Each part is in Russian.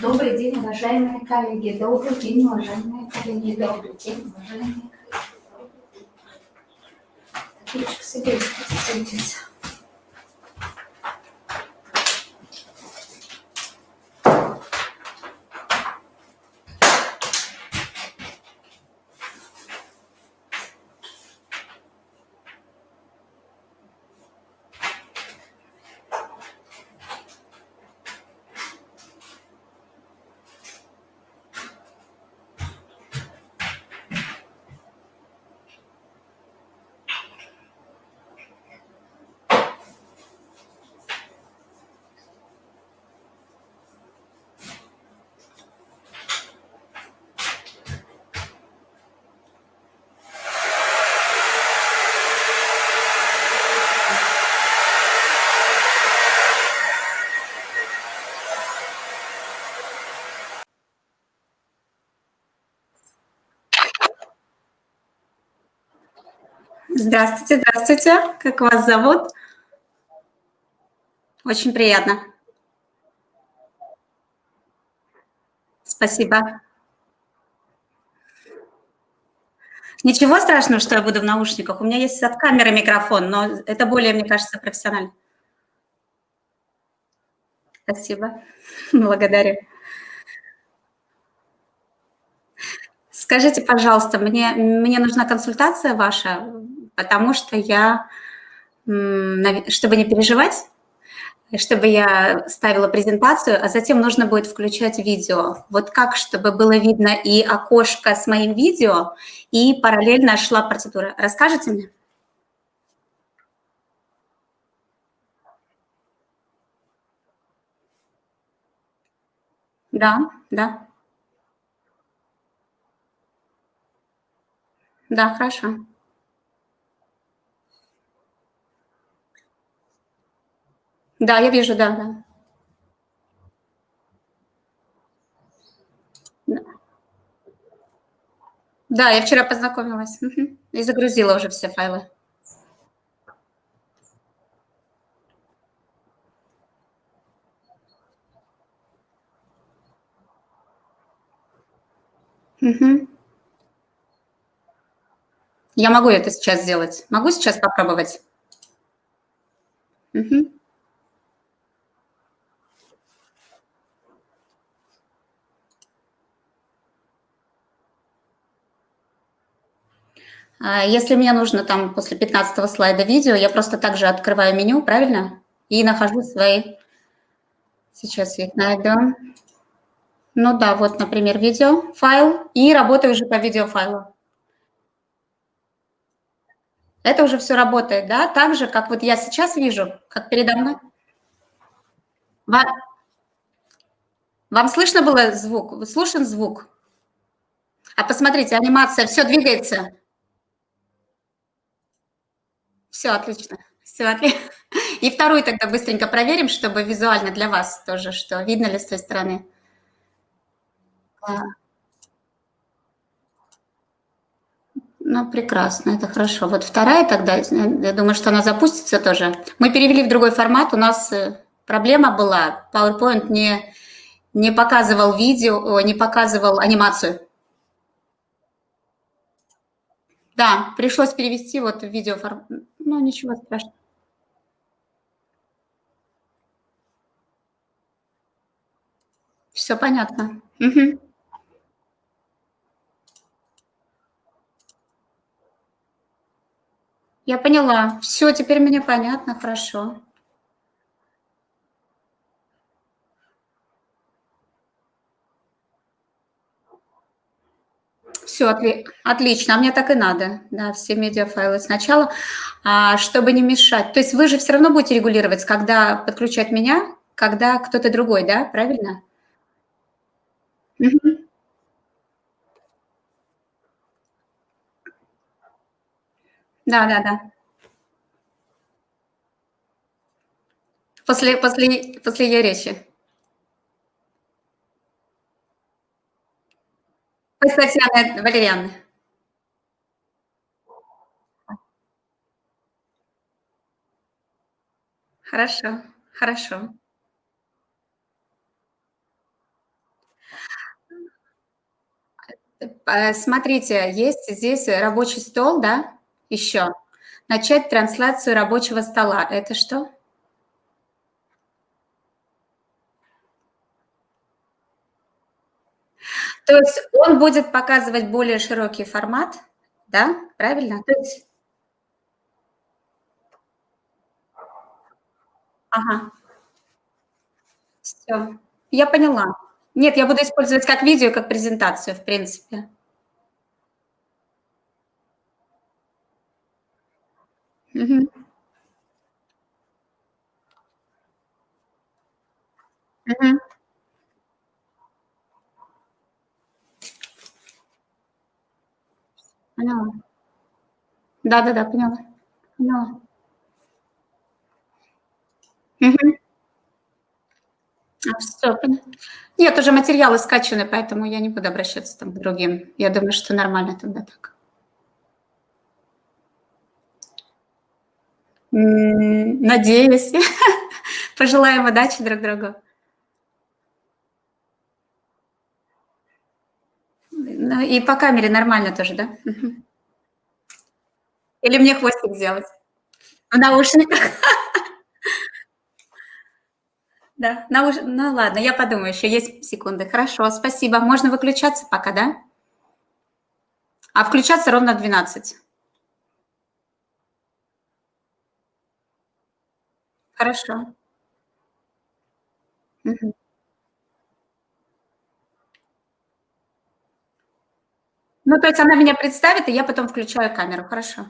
Добрый день, уважаемые коллеги. Добрый день, уважаемые коллеги. Добрый день, уважаемые коллеги. Ручка, садитесь. Здравствуйте, здравствуйте. Как вас зовут? Очень приятно. Спасибо. Ничего страшного, что я буду в наушниках. У меня есть от камеры микрофон, но это более, мне кажется, профессионально. Спасибо. Благодарю. Скажите, пожалуйста, мне нужна консультация ваша, потому что чтобы не переживать, чтобы я ставила презентацию, а затем нужно будет включать видео. Вот как, чтобы было видно и окошко с моим видео, и параллельно шла процедура. Расскажете мне? Да, да, да, хорошо. Да, я вижу, да, да. Да, да, я вчера познакомилась и загрузила уже все файлы. Мгм. Я могу это сейчас сделать. Могу сейчас попробовать? Мгм. Если мне нужно там после 15 слайда видео, я просто также открываю меню, правильно? И нахожу свои. Сейчас я их найду. Ну да, вот, например, видео, файл, и работаю уже по видеофайлу. Это уже все работает, да? Так же, как вот я сейчас вижу, как передо мной. Ва- Вам слышно было звук? Слышен звук? А посмотрите, анимация, все двигается. Все отлично. Все отлично. И вторую тогда быстренько проверим, чтобы визуально для вас тоже, что видно ли с той стороны. А, Ну, прекрасно, это хорошо. Вот вторая тогда, я думаю, что она запустится тоже. Мы перевели в другой формат, у нас проблема была, PowerPoint не показывал видео, не показывал анимацию. Да, пришлось перевести вот в видеоформат. Ну, ничего страшного. Все понятно. Мгм. Я поняла. Все, теперь мне понятно, хорошо. Все отлично, а мне так и надо. Да, все медиафайлы сначала, чтобы не мешать. То есть вы же все равно будете регулировать, когда подключать меня, когда кто-то другой, да, правильно? Мгм. Да-да-да. После её речи. Ой, Татьяны Валерьяны. Хорошо, хорошо. Смотрите, есть здесь рабочий стол, да, еще. Начать трансляцию рабочего стола. Это что? То есть он будет показывать более широкий формат, да? Правильно? То есть, ага, все. Я поняла. Нет, я буду использовать как видео, как презентацию, в принципе. Мгм. Мгм. Поняла. Да-да-да, поняла. Поняла. Мгм. Всё понятно. Нет, уже материалы скачаны, поэтому я не буду обращаться там к другим. Я думаю, что нормально тогда так. Надеюсь. Пожелаем удачи друг другу. Ну и по камере нормально тоже, да? Мгм. Или мне хвостик сделать? В наушниках? Да, ну ладно, я подумаю, еще есть секунды. Хорошо, спасибо. Можно выключаться пока, да? А включаться ровно в 12. Хорошо. Мгм. Ну, то есть она меня представит, и я потом включаю камеру. Хорошо.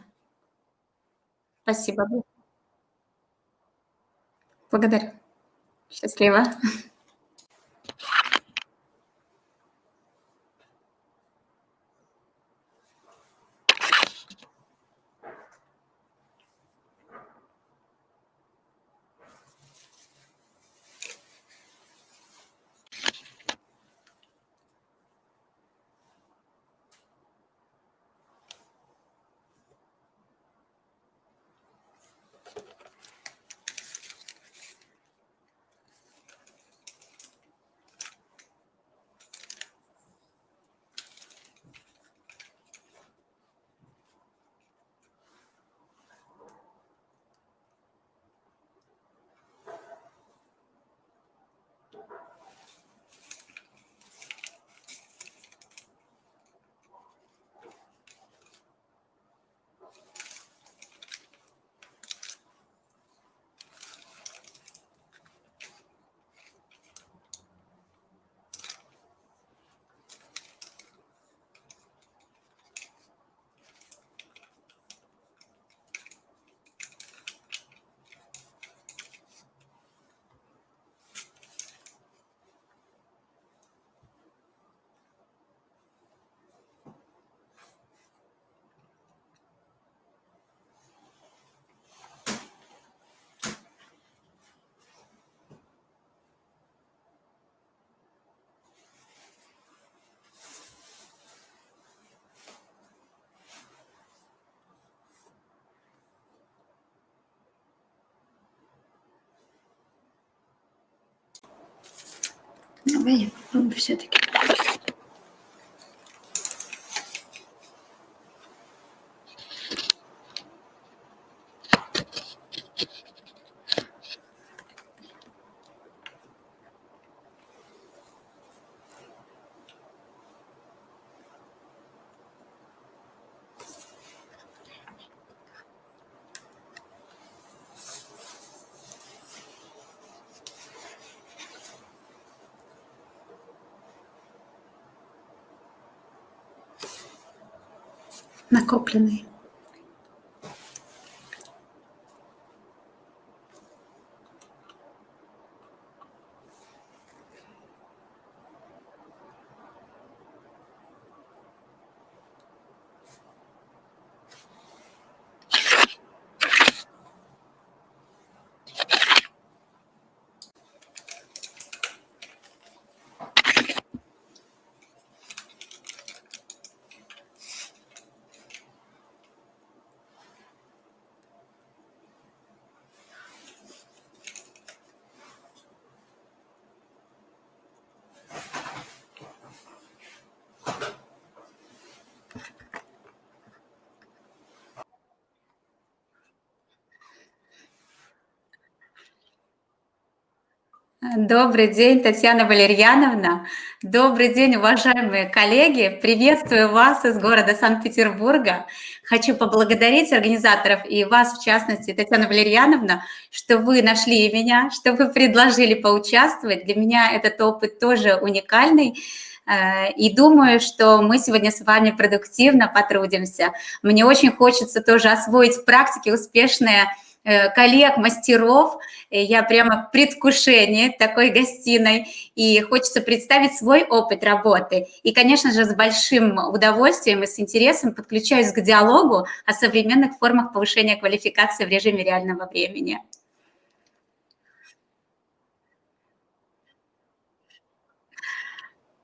Спасибо. Благодарю. Счастливо. Давай я попробую все-таки. Накопленный. Добрый день, Татьяна Валерьяновна. Добрый день, уважаемые коллеги. Приветствую вас из города Санкт-Петербурга. Хочу поблагодарить организаторов и вас, в частности, Татьяна Валерьяновна, что вы нашли меня, что вы предложили поучаствовать. Для меня этот опыт тоже уникальный. И думаю, что мы сегодня с вами продуктивно потрудимся. Мне очень хочется тоже освоить в практике успешные коллег, мастеров. Я прямо в предвкушении такой гостиной, и хочется представить свой опыт работы. И, конечно же, с большим удовольствием и с интересом подключаюсь к диалогу о современных формах повышения квалификации в режиме реального времени.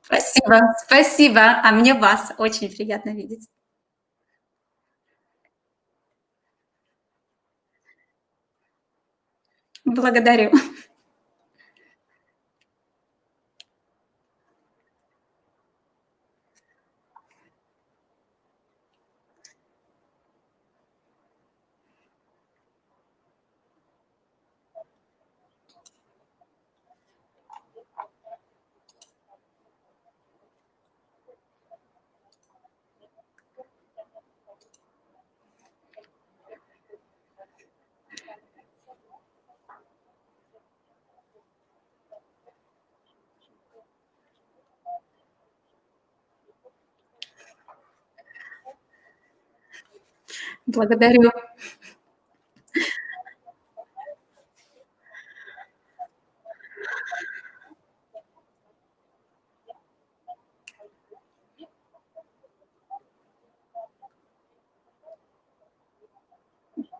Спасибо, спасибо. А мне вас очень приятно видеть. Благодарю. Благодарю.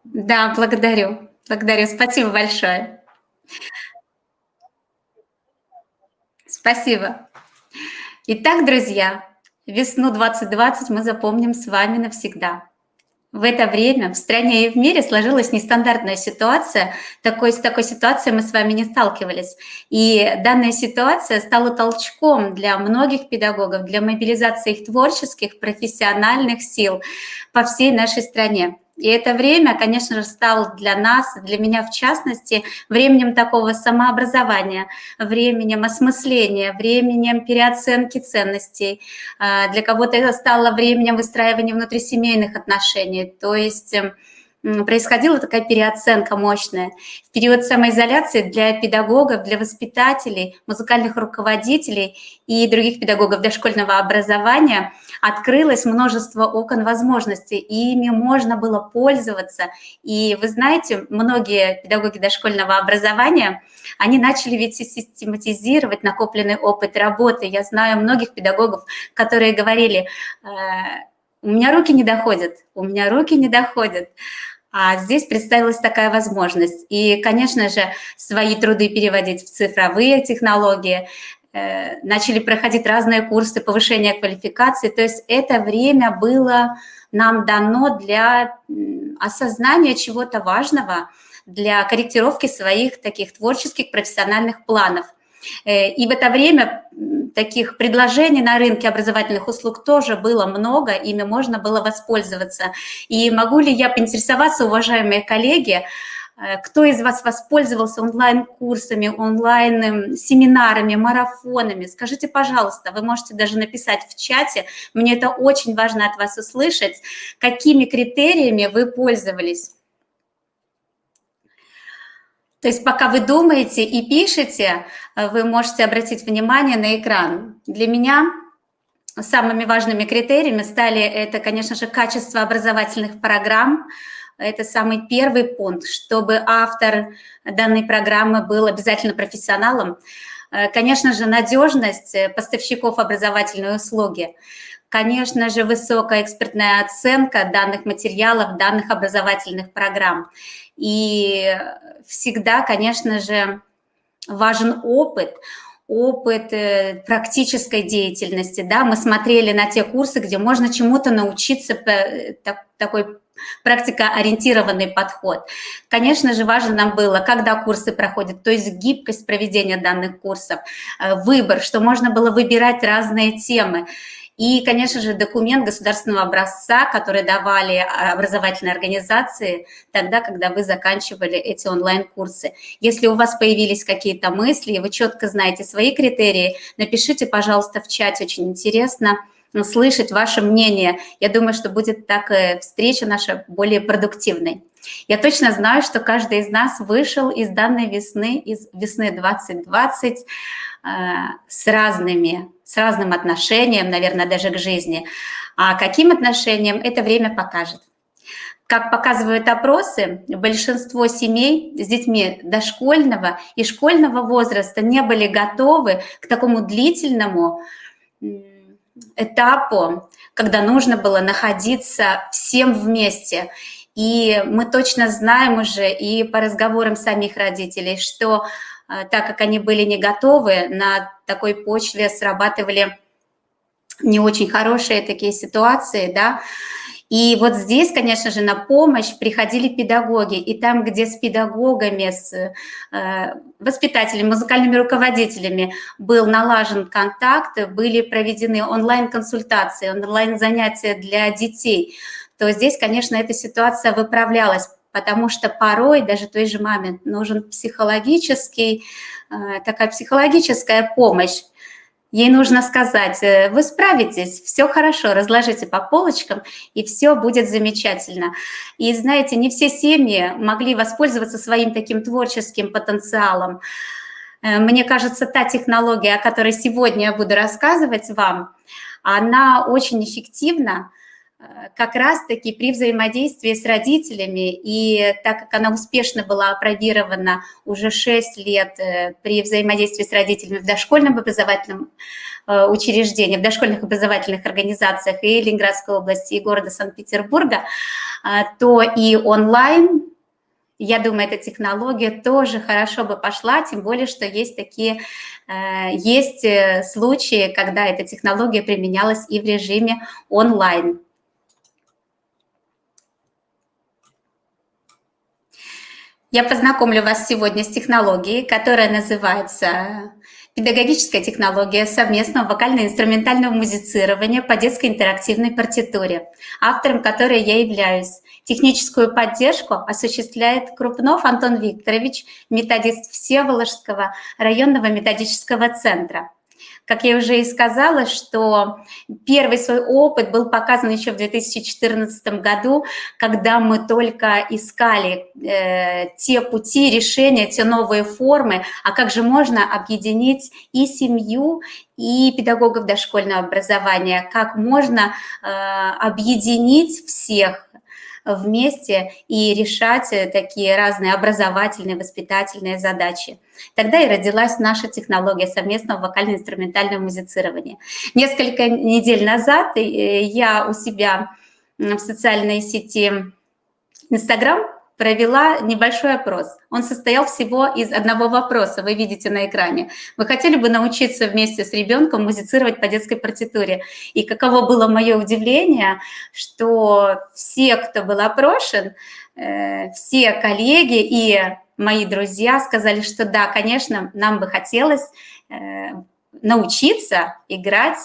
Да, благодарю. Благодарю. Спасибо большое. Спасибо. Итак, друзья, весну 2020 мы запомним с вами навсегда. В это время в стране и в мире сложилась нестандартная ситуация. С такой ситуацией мы с вами не сталкивались. И данная ситуация стала толчком для многих педагогов, для мобилизации их творческих, профессиональных сил по всей нашей стране. И это время, конечно же, стало для нас, для меня в частности, временем такого самообразования, временем осмысления, временем переоценки ценностей. Для кого-то это стало временем выстраивания внутрисемейных отношений. То есть происходила такая переоценка мощная. В период самоизоляции для педагогов, для воспитателей, музыкальных руководителей и других педагогов дошкольного образования открылось множество окон возможностей, и ими можно было пользоваться. И вы знаете, многие педагоги дошкольного образования, они начали ведь систематизировать накопленный опыт работы. Я знаю многих педагогов, которые говорили: у меня руки не доходят, у меня руки не доходят. А здесь представилась такая возможность. И, конечно же, свои труды переводить в цифровые технологии, начали проходить разные курсы повышения квалификации. То есть это время было нам дано для осознания чего-то важного, для корректировки своих таких творческих профессиональных планов. И в это время таких предложений на рынке образовательных услуг тоже было много, ими можно было воспользоваться. И могу ли я поинтересоваться, уважаемые коллеги, кто из вас воспользовался онлайн-курсами, онлайн-семинарами, марафонами? Скажите, пожалуйста, вы можете даже написать в чате, мне это очень важно от вас услышать, какими критериями вы пользовались. То есть пока вы думаете и пишете, вы можете обратить внимание на экран. Для меня самыми важными критериями стали это, конечно же, качество образовательных программ. Это самый первый пункт, чтобы автор данной программы был обязательно профессионалом. Конечно же, надежность поставщиков образовательной услуги. Конечно же, высокая экспертная оценка данных материалов, данных образовательных программ. И всегда, конечно же, важен опыт практической деятельности. Да? Мы смотрели на те курсы, где можно чему-то научиться, такой практикоориентированный подход. Конечно же, важно нам было, когда курсы проходят, то есть гибкость проведения данных курсов, выбор, что можно было выбирать разные темы. И, конечно же, документ государственного образца, который давали образовательные организации тогда, когда вы заканчивали эти онлайн-курсы. Если у вас появились какие-то мысли, и вы четко знаете свои критерии, напишите, пожалуйста, в чате, очень интересно слышать ваше мнение. Я думаю, что будет так встреча наша более продуктивной. Я точно знаю, что каждый из нас вышел из данной весны, из весны 2020 с разным отношением, наверное, даже к жизни. А каким отношением, это время покажет. Как показывают опросы, большинство семей с детьми дошкольного и школьного возраста не были готовы к такому длительному этапу, когда нужно было находиться всем вместе. И мы точно знаем уже и по разговорам самих родителей, что так как они были не готовы, на такой почве срабатывали не очень хорошие такие ситуации, да. И вот здесь, конечно же, на помощь приходили педагоги. И там, где с педагогами, с воспитателями, музыкальными руководителями был налажен контакт, были проведены онлайн-консультации, онлайн-занятия для детей, то здесь, конечно, эта ситуация выправлялась, потому что порой даже той же маме нужен такая психологическая помощь. Ей нужно сказать: вы справитесь, все хорошо, разложите по полочкам, и все будет замечательно. И знаете, не все семьи могли воспользоваться своим таким творческим потенциалом. Мне кажется, та технология, о которой сегодня я буду рассказывать вам, она очень эффективна как раз-таки при взаимодействии с родителями, и так как она успешно была опробирована уже 6 лет при взаимодействии с родителями в дошкольном образовательном учреждении, в дошкольных образовательных организациях и Ленинградской области, и города Санкт-Петербурга, то и онлайн, я думаю, эта технология тоже хорошо бы пошла, тем более, что есть случаи, когда эта технология применялась и в режиме онлайн. Я познакомлю вас сегодня с технологией, которая называется педагогическая технология совместного вокально-инструментального музицирования по детской интерактивной партитуре, автором которой я являюсь. Техническую поддержку осуществляет Крупнов Антон Викторович, методист Всеволожского районного методического центра. Как я уже и сказала, что первый свой опыт был показан еще в 2014 году, когда мы только искали те пути решения, те новые формы, а как же можно объединить и семью, и педагогов дошкольного образования, как можно объединить всех вместе и решать такие разные образовательные, воспитательные задачи. Тогда и родилась наша технология совместного вокально-инструментального музицирования. Несколько недель назад я у себя в социальной сети Instagram провела небольшой опрос. Он состоял всего из одного вопроса, вы видите на экране. Вы хотели бы научиться вместе с ребенком музицировать по детской партитуре? И каково было мое удивление, что все, кто был опрошен, все коллеги и мои друзья сказали, что да, конечно, нам бы хотелось научиться играть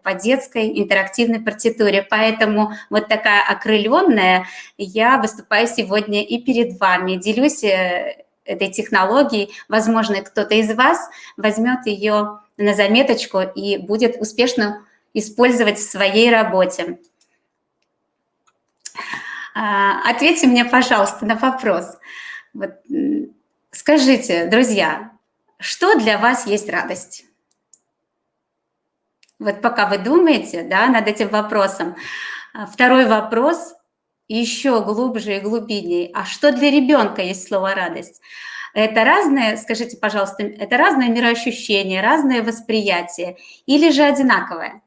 по детской интерактивной партитуре. Поэтому вот такая окрыленная я выступаю сегодня и перед вами, делюсь этой технологией. Возможно, кто-то из вас возьмет ее на заметочку и будет успешно использовать в своей работе. Ответьте мне, пожалуйста, на вопрос. Вот, скажите, друзья, что для вас есть радость? Вот пока вы думаете, да, над этим вопросом. Второй вопрос еще глубже и глубиннее. А что для ребенка есть слово «радость»? Это разное, скажите, пожалуйста, это разное мироощущение, разное восприятие или же одинаковое?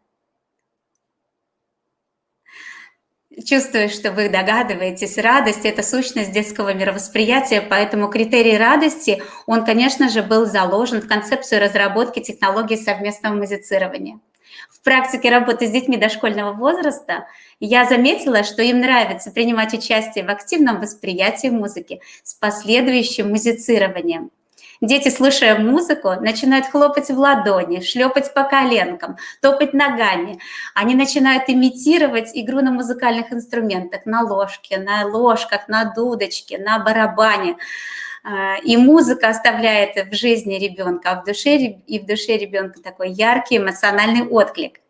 Чувствую, что вы догадываетесь, радость – это сущность детского мировосприятия, поэтому критерий радости, он, конечно же, был заложен в концепцию разработки технологии совместного музицирования. В практике работы с детьми дошкольного возраста я заметила, что им нравится принимать участие в активном восприятии музыки с последующим музицированием. Дети, слушая музыку, начинают хлопать в ладони, шлепать по коленкам, топать ногами. Они начинают имитировать игру на музыкальных инструментах, на ложке, на ложках, на дудочке, на барабане. И музыка оставляет в жизни ребенка, а в душе ребенка такой яркий эмоциональный отклик.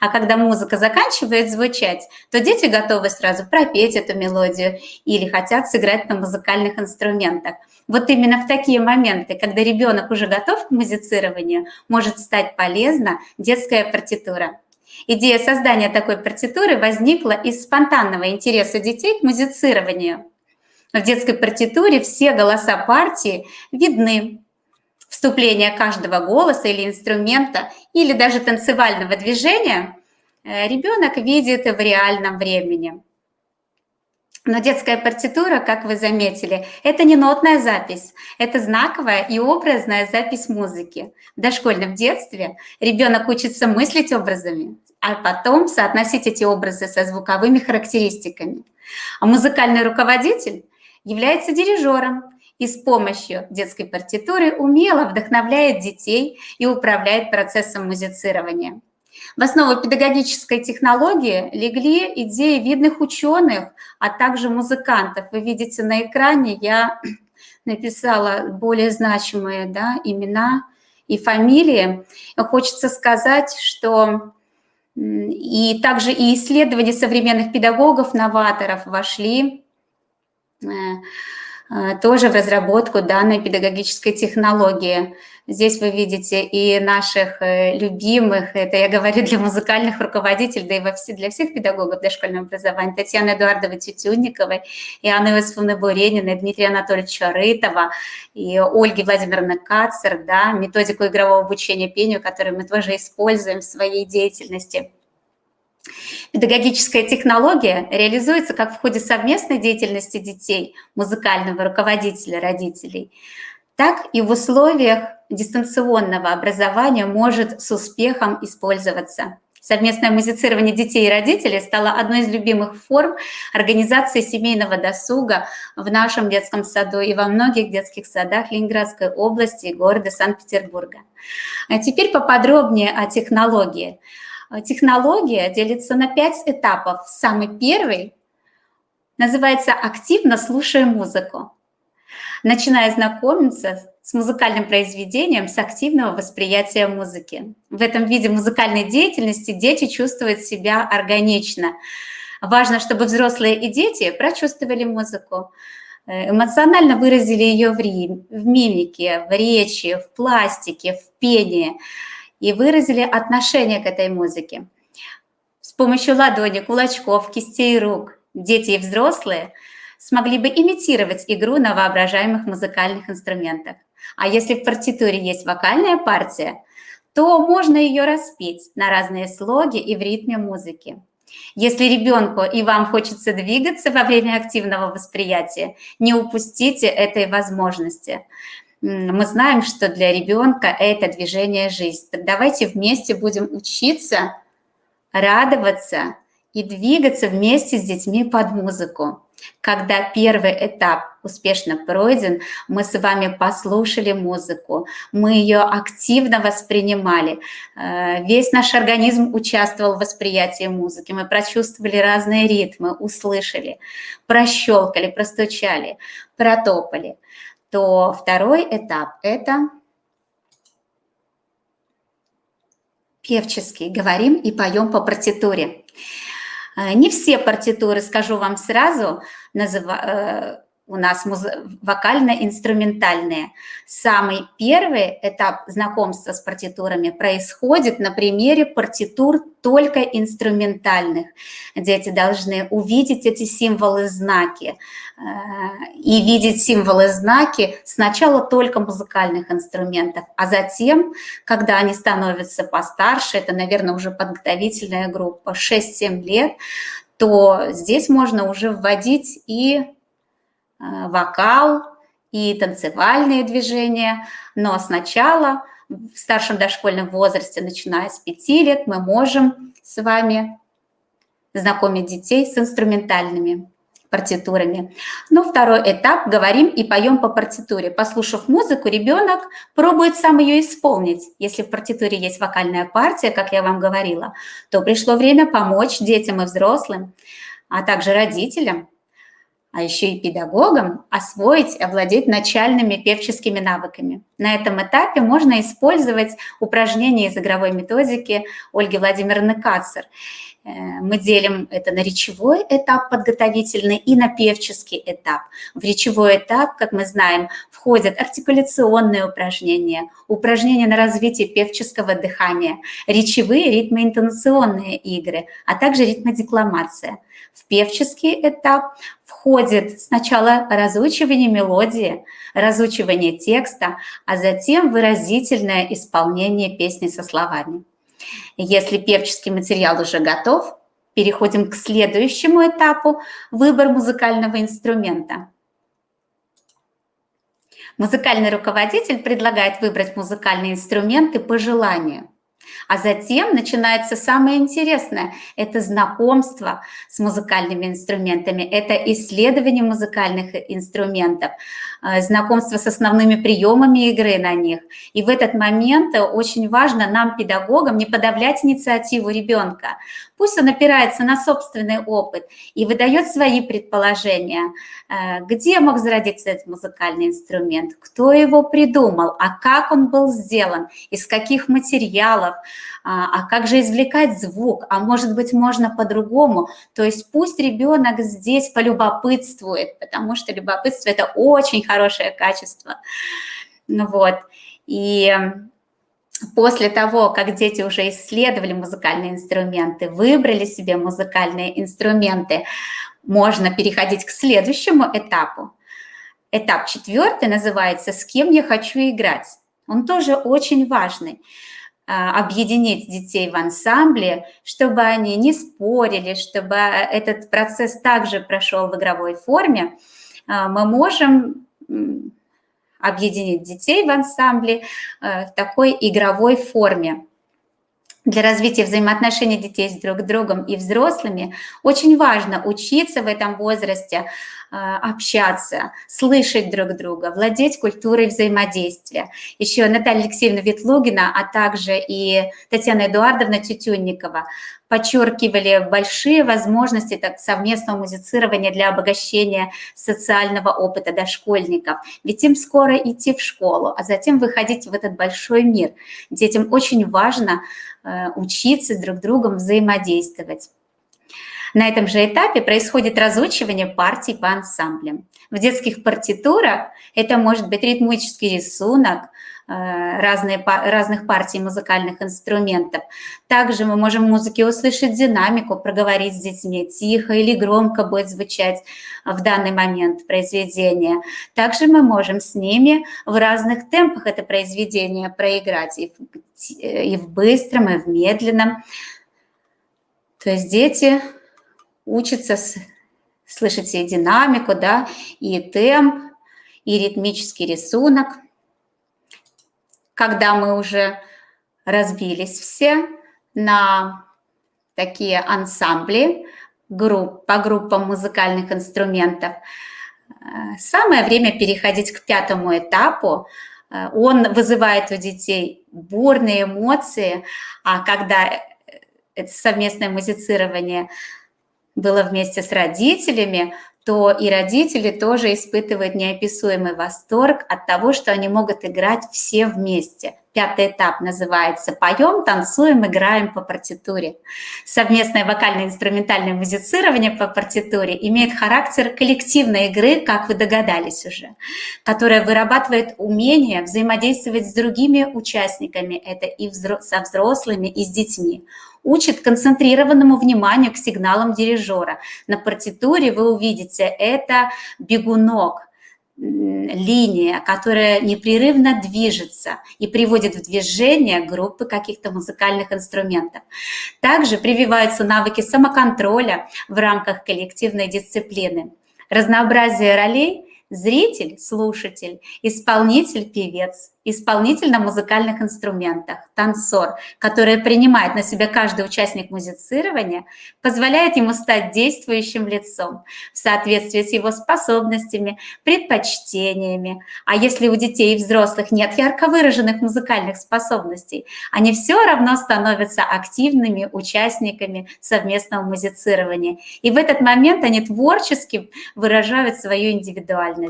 А когда музыка заканчивает звучать, то дети готовы сразу пропеть эту мелодию или хотят сыграть на музыкальных инструментах. Вот именно в такие моменты, когда ребенок уже готов к музицированию, может стать полезна детская партитура. Идея создания такой партитуры возникла из спонтанного интереса детей к музицированию. В детской партитуре все голоса партии видны. Вступление каждого голоса или инструмента, или даже танцевального движения ребенок видит в реальном времени. Но детская партитура, как вы заметили, это не нотная запись, это знаковая и образная запись музыки. В дошкольном детстве ребенок учится мыслить образами, а потом соотносить эти образы со звуковыми характеристиками. А музыкальный руководитель является дирижером и с помощью детской партитуры умело вдохновляет детей и управляет процессом музицирования. В основу педагогической технологии легли идеи видных ученых, а также музыкантов. Вы видите на экране, я написала более значимые имена и фамилии. Хочется сказать, что и также и исследования современных педагогов, новаторов вошли тоже в разработку данной педагогической технологии. Здесь вы видите и наших любимых, это я говорю для музыкальных руководителей, да и для всех педагогов дошкольного образования, Татьяны Эдуардовны Тютюнниковой, и Анны Иосифовны Бурениной, Дмитрия Анатольевича Рытова, и Ольги Владимировны Кацер, методику игрового обучения пению, которую мы тоже используем в своей деятельности. Педагогическая технология реализуется как в ходе совместной деятельности детей, музыкального руководителя, родителей, так и в условиях дистанционного образования может с успехом использоваться. Совместное музицирование детей и родителей стало одной из любимых форм организации семейного досуга в нашем детском саду и во многих детских садах Ленинградской области и города Санкт-Петербурга. А теперь поподробнее о технологии. Технология делится на 5 этапов. Самый первый называется «Активно слушая музыку». Начиная знакомиться с музыкальным произведением с активного восприятия музыки. В этом виде музыкальной деятельности дети чувствуют себя органично. Важно, чтобы взрослые и дети прочувствовали музыку, эмоционально выразили ее в мимике, в речи, в пластике, в пении и выразили отношение к этой музыке. С помощью ладони, кулачков, кистей рук дети и взрослые смогли бы имитировать игру на воображаемых музыкальных инструментах. А если в партитуре есть вокальная партия, то можно ее распеть на разные слоги и в ритме музыки. Если ребенку и вам хочется двигаться во время активного восприятия, не упустите этой возможности. Мы знаем, что для ребенка это движение жизнь. Так давайте вместе будем учиться, радоваться и двигаться вместе с детьми под музыку. Когда первый этап успешно пройден, мы с вами послушали музыку, мы ее активно воспринимали, весь наш организм участвовал в восприятии музыки, мы прочувствовали разные ритмы, услышали, прощелкали, простучали, протопали. То второй этап – это певческий. Говорим и поем по партитуре. Не все партитуры, скажу вам сразу, у нас вокально-инструментальные. Самый первый этап знакомства с партитурами происходит на примере партитур только инструментальных. Дети должны увидеть эти символы-знаки и видеть символы-знаки сначала только музыкальных инструментов, а затем, когда они становятся постарше, это, наверное, уже подготовительная группа, 6-7 лет, то здесь можно уже вводить и вокал, и танцевальные движения, но сначала в старшем дошкольном возрасте, начиная с 5 лет, мы можем с вами знакомить детей с инструментальными партитурами. Но второй этап – говорим и поем по партитуре. Послушав музыку, ребенок пробует сам ее исполнить. Если в партитуре есть вокальная партия, как я вам говорила, то пришло время помочь детям и взрослым, а также родителям, а еще и педагогам освоить и овладеть начальными певческими навыками. На этом этапе можно использовать упражнения из игровой методики Ольги Владимировны Кацер. Мы делим это на речевой этап подготовительный и на певческий этап. В речевой этап, как мы знаем, входят артикуляционные упражнения, упражнения на развитие певческого дыхания, речевые ритмо-интонационные игры, а также ритмодекламация. В певческий этап входит сначала разучивание мелодии, разучивание текста, а затем выразительное исполнение песни со словами. Если певческий материал уже готов, переходим к следующему этапу – выбор музыкального инструмента. Музыкальный руководитель предлагает выбрать музыкальные инструменты по желанию. А затем начинается самое интересное – это знакомство с музыкальными инструментами, это исследование музыкальных инструментов, знакомство с основными приемами игры на них. И в этот момент очень важно нам, педагогам, не подавлять инициативу ребенка. Пусть он опирается на собственный опыт и выдает свои предположения, где мог зародиться этот музыкальный инструмент, кто его придумал, а как он был сделан, из каких материалов, а как же извлекать звук, а может быть можно по-другому. То есть пусть ребенок здесь полюбопытствует, потому что любопытство – это очень хорошее качество. Вот. И после того, как дети уже исследовали музыкальные инструменты, выбрали себе музыкальные инструменты, можно переходить к следующему этапу. Этап 4 называется «С кем я хочу играть?». Он тоже очень важный. Объединить детей в ансамбле, чтобы они не спорили, чтобы этот процесс также прошел в игровой форме, мы можем объединить детей в ансамбле в такой игровой форме. Для развития взаимоотношений детей с друг другом и взрослыми очень важно учиться в этом возрасте, общаться, слышать друг друга, владеть культурой взаимодействия. Еще Наталья Алексеевна Ветлугина, а также и Татьяна Эдуардовна Тютюнникова подчеркивали большие возможности совместного музицирования для обогащения социального опыта дошкольников. Ведь им скоро идти в школу, а затем выходить в этот большой мир. Детям очень важно учиться с друг другом взаимодействовать. На этом же этапе происходит разучивание партий по ансамблям. В детских партитурах это может быть ритмический рисунок разных партий музыкальных инструментов. Также мы можем в музыке услышать динамику, проговорить с детьми, тихо или громко будет звучать в данный момент произведение. Также мы можем с ними в разных темпах это произведение проиграть, и в быстром, и в медленном. То есть дети учатся слышать и динамику, да, и темп, и ритмический рисунок. Когда мы уже разбились все на такие ансамбли, по группам музыкальных инструментов, самое время переходить к 5-му этапу. Он вызывает у детей бурные эмоции, а когда это совместное музицирование было вместе с родителями, то и родители тоже испытывают неописуемый восторг от того, что они могут играть все вместе. 5-й этап называется «Поем, танцуем, играем по партитуре». Совместное вокально-инструментальное музицирование по партитуре имеет характер коллективной игры, как вы догадались уже, которая вырабатывает умение взаимодействовать с другими участниками, это и со взрослыми, и с детьми. Учит концентрированному вниманию к сигналам дирижера. На партитуре вы увидите, это бегунок, линия, которая непрерывно движется и приводит в движение группы каких-то музыкальных инструментов. Также прививаются навыки самоконтроля в рамках коллективной дисциплины. Разнообразие ролей Зритель – слушатель, исполнитель – певец, исполнитель на музыкальных инструментах, танцор, который принимает на себя каждый участник музицирования, позволяет ему стать действующим лицом в соответствии с его способностями, предпочтениями. А если у детей и взрослых нет ярко выраженных музыкальных способностей, они все равно становятся активными участниками совместного музицирования. И в этот момент они творчески выражают свою индивидуальность.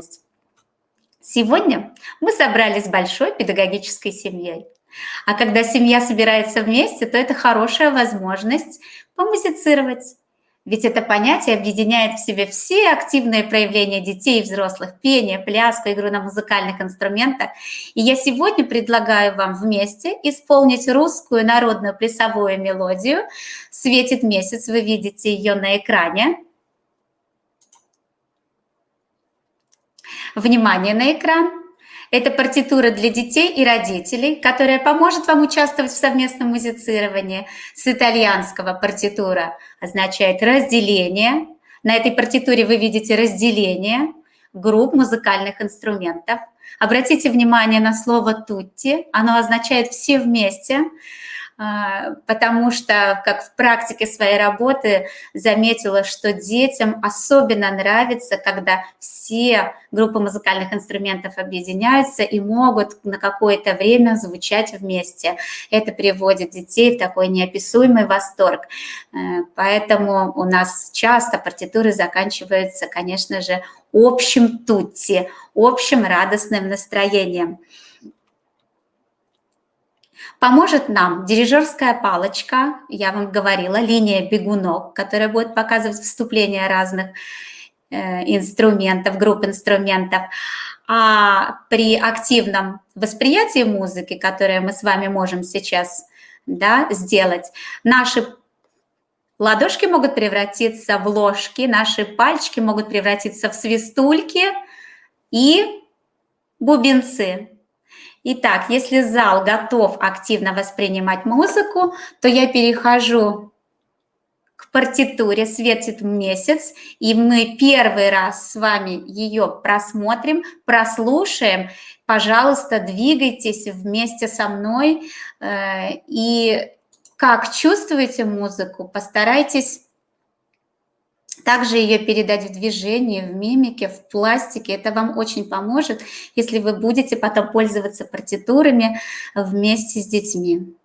Сегодня мы собрались с большой педагогической семьей. А когда семья собирается вместе, то это хорошая возможность помузицировать. Ведь это понятие объединяет в себе все активные проявления детей и взрослых: пение, пляску, игру на музыкальных инструментах. И я сегодня предлагаю вам вместе исполнить русскую народную плясовую мелодию «Светит месяц». Вы видите ее на экране. Внимание на экран. Это партитура для детей и родителей, которая поможет вам участвовать в совместном музицировании. С итальянского партитура означает разделение. На этой партитуре вы видите разделение групп музыкальных инструментов. Обратите внимание на слово «тутти». Оно означает «все вместе», потому что, как в практике своей работы заметила, что детям особенно нравится, когда все группы музыкальных инструментов объединяются и могут на какое-то время звучать вместе. Это приводит детей в такой неописуемый восторг. Поэтому у нас часто партитуры заканчиваются, конечно же, общим тутти, общим радостным настроением. Поможет нам дирижерская палочка, я вам говорила, линия бегунок, которая будет показывать вступление разных инструментов, групп инструментов. А при активном восприятии музыки, которое мы с вами можем сейчас, да, сделать, наши ладошки могут превратиться в ложки, наши пальчики могут превратиться в свистульки и бубенцы. Итак, если зал готов активно воспринимать музыку, то я перехожу к партитуре «Светит месяц», и мы первый раз с вами ее просмотрим, прослушаем. Пожалуйста, двигайтесь вместе со мной, и как чувствуете музыку, постарайтесь также ее передать в движении, в мимике, в пластике. Это вам очень поможет, если вы будете потом пользоваться партитурами вместе с детьми.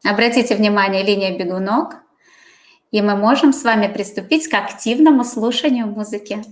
Обратите внимание, линия бегунок, и мы можем с вами приступить к активному слушанию музыки.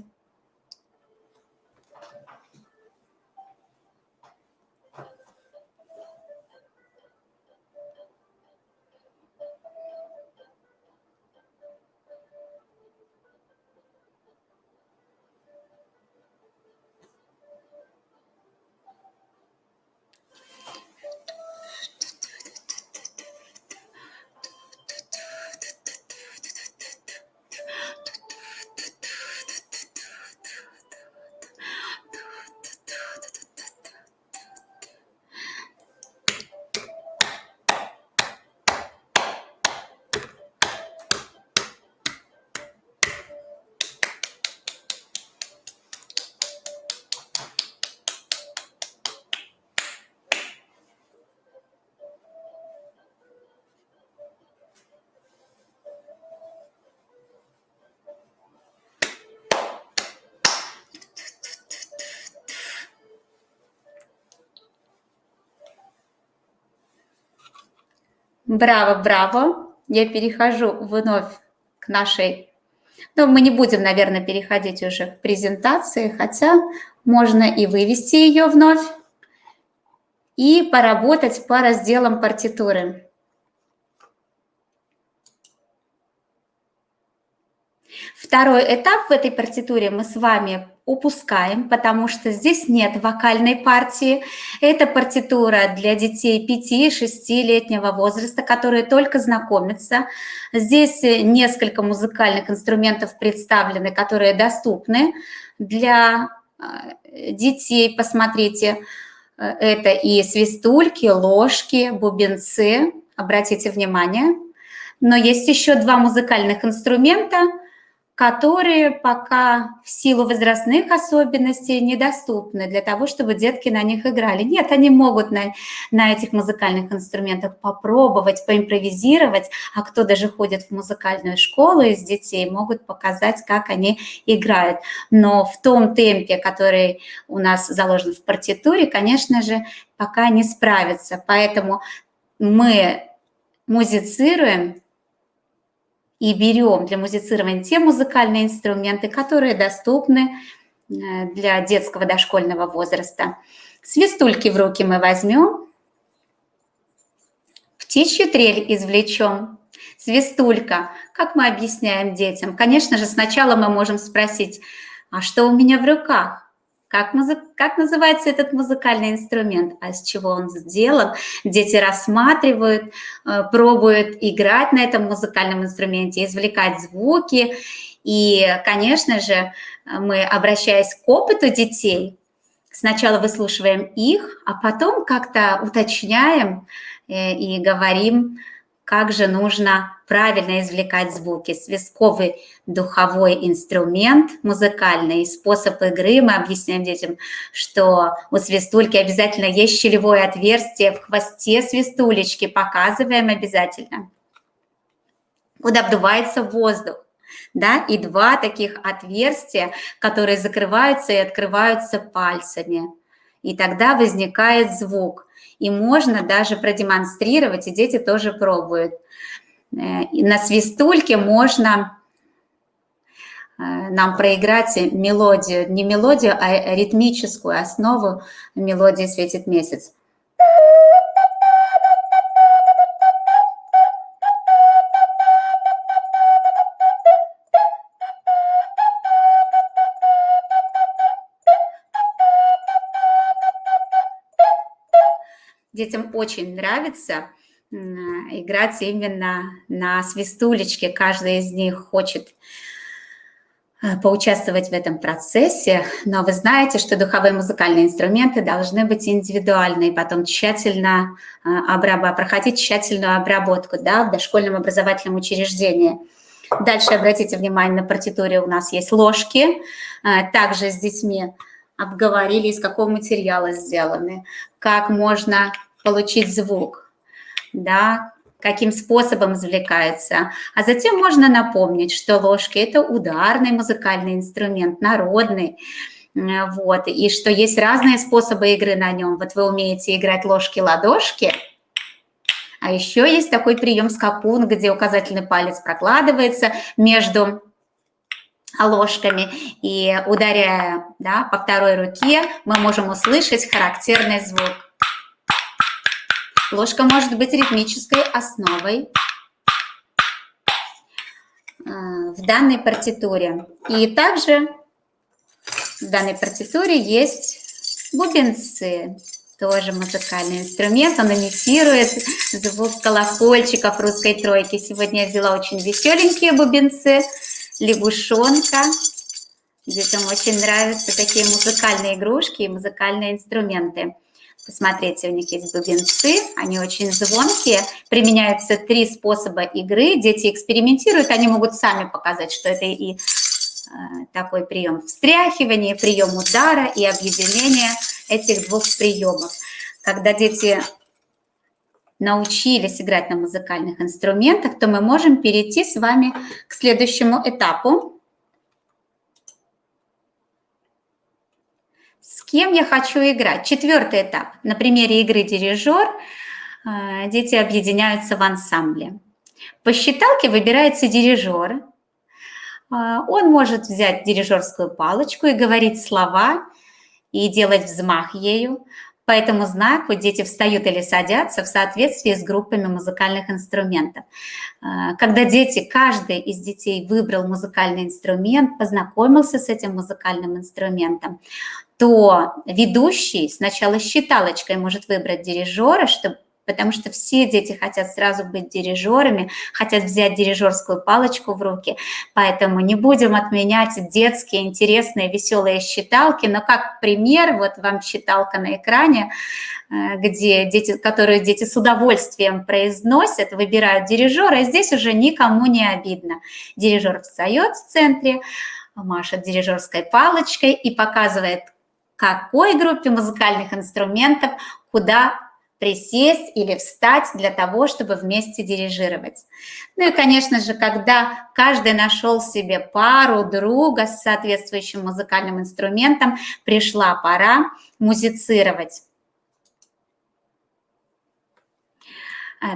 Браво, браво! Я перехожу вновь к нашей... Ну, мы не будем, наверное, переходить уже к презентации, хотя можно и вывести ее вновь и поработать по разделам партитуры. Второй этап в этой партитуре мы с вами упускаем, потому что здесь нет вокальной партии. Это партитура для детей 5-6-летнего возраста, которые только знакомятся. Здесь несколько музыкальных инструментов представлены, которые доступны для детей. Посмотрите, это и свистульки, ложки, бубенцы. Обратите внимание. Но есть еще два музыкальных инструмента, которые пока в силу возрастных особенностей недоступны для того, чтобы детки на них играли. Нет, они могут на этих музыкальных инструментах попробовать, поимпровизировать, а кто даже ходит в музыкальную школу из детей, могут показать, как они играют. Но в том темпе, который у нас заложен в партитуре, конечно же, пока не справятся. Поэтому мы музицируем и берем для музицирования те музыкальные инструменты, которые доступны для детского дошкольного возраста. Свистульки в руки мы возьмем, птичью трель извлечем. Свистулька, как мы объясняем детям? Конечно же, сначала мы можем спросить, а что у меня в руках? Как называется этот музыкальный инструмент? А из чего он сделан? Дети рассматривают, пробуют играть на этом музыкальном инструменте, извлекать звуки. И, конечно же, мы, обращаясь к опыту детей, сначала выслушиваем их, а потом как-то уточняем и говорим, как же нужно правильно извлекать звуки. Свистковый духовой инструмент музыкальный, способ игры. Мы объясняем детям, что у свистульки обязательно есть щелевое отверстие в хвосте свистулечки, показываем обязательно, куда вдувается воздух. Да, и два таких отверстия, которые закрываются и открываются пальцами. И тогда возникает звук. И можно даже продемонстрировать, и дети тоже пробуют. На свистульке можно нам проиграть мелодию, не мелодию, а ритмическую основу мелодии «Светит месяц». Детям очень нравится играть именно на свистулечке. Каждый из них хочет поучаствовать в этом процессе, но вы знаете, что духовые музыкальные инструменты должны быть индивидуальны и потом тщательно проходить тщательную обработку, да, в дошкольном образовательном учреждении. Дальше обратите внимание, на партитуре у нас есть ложки. Также с детьми обговорили, из какого материала сделаны, как можно получить звук, да, каким способом извлекается. А затем можно напомнить, что ложки – это ударный музыкальный инструмент, народный, вот, и что есть разные способы игры на нем. Вот вы умеете играть ложки-ладошки, а еще есть такой прием скакун, где указательный палец прокладывается между ложками, и ударяя, да, по второй руке, мы можем услышать характерный звук. Ложка может быть ритмической основой в данной партитуре. И также в данной партитуре есть бубенцы, тоже музыкальный инструмент. Он имитирует звук колокольчиков русской тройки. Сегодня я взяла очень веселенькие бубенцы, лягушонка. Детям очень нравятся такие музыкальные игрушки и музыкальные инструменты. Посмотрите, у них есть бубенцы, они очень звонкие. Применяются 3 способа игры. Дети экспериментируют, они могут сами показать, что это и такой прием встряхивания, прием удара и объединения этих 2 приемов. Когда дети научились играть на музыкальных инструментах, то мы можем перейти с вами к следующему этапу. С кем я хочу играть? 4-й этап. На примере игры «Дирижер» дети объединяются в ансамбле. По считалке выбирается дирижер. Он может взять дирижерскую палочку и говорить слова, и делать взмах ею. По этому знаку дети встают или садятся в соответствии с группами музыкальных инструментов. Когда каждый из детей выбрал музыкальный инструмент, познакомился с этим музыкальным инструментом, то ведущий сначала считалочкой может выбрать дирижера, чтобы потому что все дети хотят сразу быть дирижерами, хотят взять дирижерскую палочку в руки, поэтому не будем отменять детские интересные веселые считалки, но как пример, вот вам считалка на экране, где дети, которые дети с удовольствием произносят, выбирают дирижера, и здесь уже никому не обидно. Дирижер встает в центре, машет дирижерской палочкой и показывает, какой группе музыкальных инструментов куда присесть или встать для того, чтобы вместе дирижировать. Ну и, конечно же, когда каждый нашел себе пару, друга с соответствующим музыкальным инструментом, пришла пора музицировать.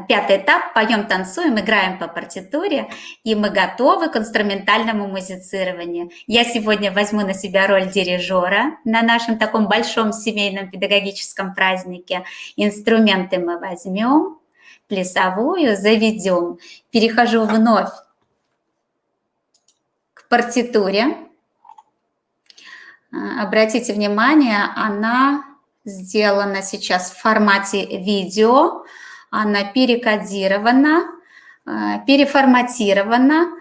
Пятый этап – поем, танцуем, играем по партитуре, и мы готовы к инструментальному музицированию. Я сегодня возьму на себя роль дирижера на нашем таком большом семейном педагогическом празднике. Инструменты мы возьмем, плясовую заведем. Перехожу вновь к партитуре. Обратите внимание, она сделана сейчас в формате видео. Она перекодирована, переформатирована.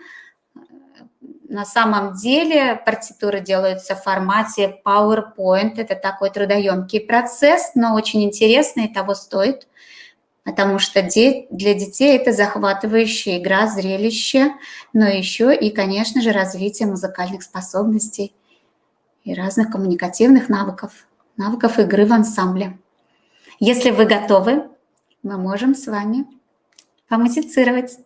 На самом деле партитуры делаются в формате PowerPoint. Это такой трудоемкий процесс, но очень интересный и того стоит, потому что для детей это захватывающая игра, зрелище, но еще и, конечно же, развитие музыкальных способностей и разных коммуникативных навыков, навыков игры в ансамбле. Если вы готовы, мы можем с вами помузицировать.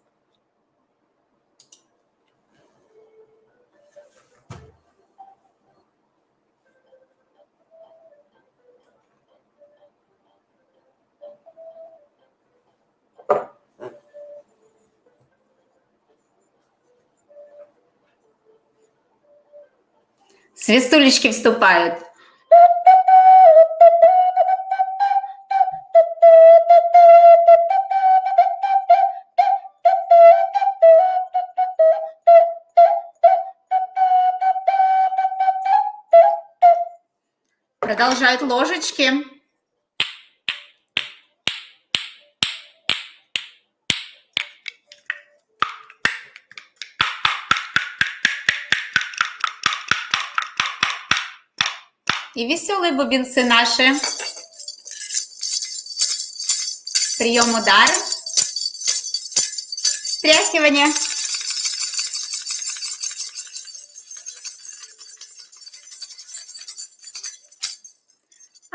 Свистулечки вступают. Продолжают ложечки. И веселые бубенцы наши. Прием удар. Встряхивание.